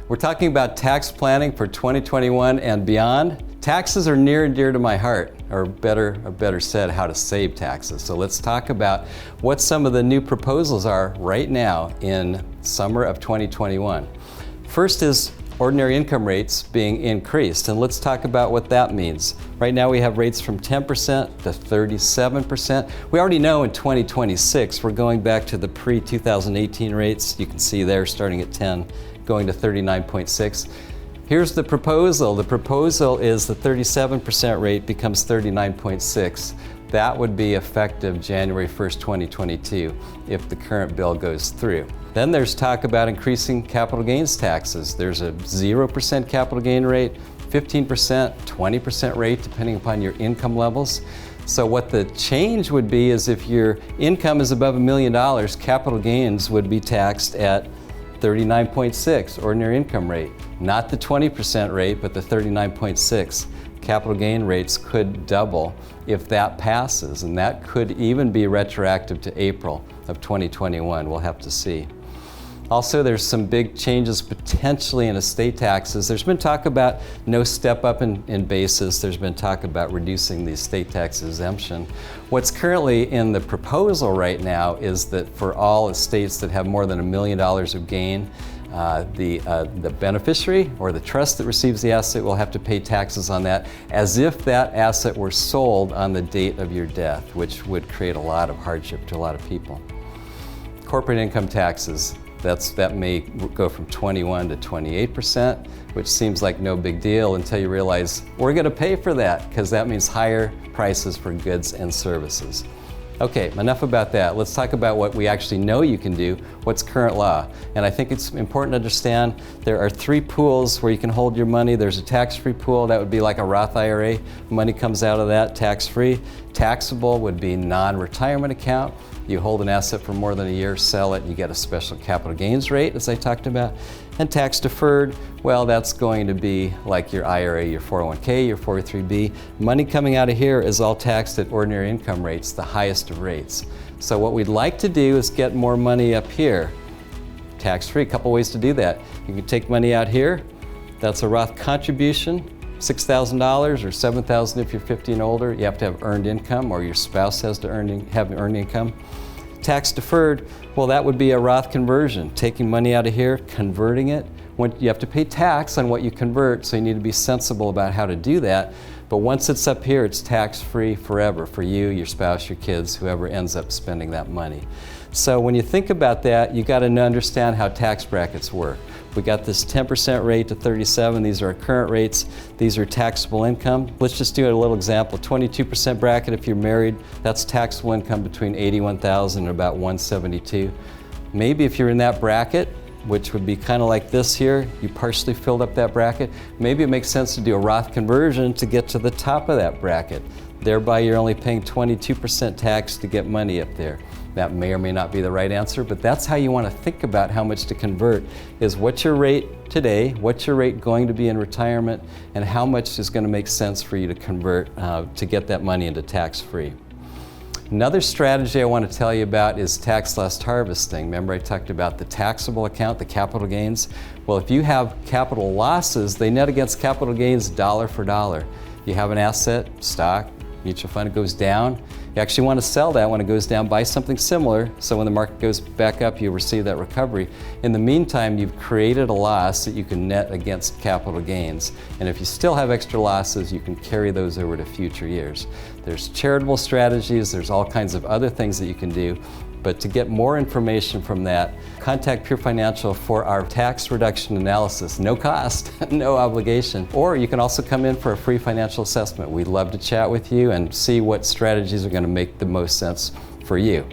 We're talking about tax planning for 2021 and beyond. Taxes are near and dear to my heart, or better said, how to save taxes. So let's talk about what some of the new proposals are right now in summer of 2021. First is ordinary income rates being increased, and let's talk about what that means. Right now we have rates from 10% to 37%. We already know in 2026 we're going back to the pre-2018 rates. You can see there starting at 10, going to 39.6. Here's the proposal. The proposal is the 37% rate becomes 39.6. That would be effective January 1st, 2022, if the current bill goes through. Then there's talk about increasing capital gains taxes. There's a 0% capital gain rate, 15%, 20% rate, depending upon your income levels. So what the change would be is if your income is above $1 million, capital gains would be taxed at 39.6 ordinary income rate. Not the 20% rate, but the 39.6. Capital gain rates could double if that passes, and that could even be retroactive to April of 2021. We'll have to see. Also, there's some big changes potentially in estate taxes. There's been talk about no step up in basis. There's been talk about reducing the estate tax exemption. What's currently in the proposal right now is that for all estates that have more than $1 million of gain, the beneficiary or the trust that receives the asset will have to pay taxes on that as if that asset were sold on the date of your death, which would create a lot of hardship to a lot of people. Corporate income taxes. That may go from 21 to 28%, which seems like no big deal until you realize we're going to pay for that because that means higher prices for goods and services. Okay, enough about that. Let's talk about what we actually know you can do, what's current law. And I think it's important to understand there are 3 pools where you can hold your money. There's a tax-free pool, that would be like a Roth IRA. Money comes out of that tax-free. Taxable would be non-retirement account. You hold an asset for more than a year, sell it, you get a special capital gains rate, as I talked about. And tax deferred, well, that's going to be like your IRA, your 401k, your 403b. Money coming out of here is all taxed at ordinary income rates, the highest of rates. So what we'd like to do is get more money up here, tax-free. A couple ways to do that. You can take money out here. That's a Roth contribution, $6,000 or $7,000 if you're 50 and older. You have to have earned income, or your spouse has to have earned income. Tax deferred, well, that would be a Roth conversion, taking money out of here, converting it. You have to pay tax on what you convert, so you need to be sensible about how to do that. But once it's up here, it's tax-free forever for you, your spouse, your kids, whoever ends up spending that money. So when you think about that, you got to understand how tax brackets work. We got this 10% rate to 37. These are our current rates. These are taxable income. Let's just do a little example. 22% bracket if you're married, that's taxable income between $81,000 and about $172,000. Maybe if you're in that bracket, which would be kind of like this here, you partially filled up that bracket, maybe it makes sense to do a Roth conversion to get to the top of that bracket. Thereby you're only paying 22% tax to get money up there. That may or may not be the right answer, but that's how you want to think about how much to convert, is what's your rate today, what's your rate going to be in retirement, and how much is going to make sense for you to convert to get that money into tax-free. Another strategy I want to tell you about is tax loss harvesting. Remember I talked about the taxable account, the capital gains? Well, if you have capital losses, they net against capital gains dollar for dollar. You have an asset, stock, mutual fund, it goes down. You actually want to sell that when it goes down, buy something similar, so when the market goes back up, you receive that recovery. In the meantime, you've created a loss that you can net against capital gains. And if you still have extra losses, you can carry those over to future years. There's charitable strategies, there's all kinds of other things that you can do. But to get more information from that, contact Pure Financial for our tax reduction analysis. No cost, no obligation. Or you can also come in for a free financial assessment. We'd love to chat with you and see what strategies are going to make the most sense for you.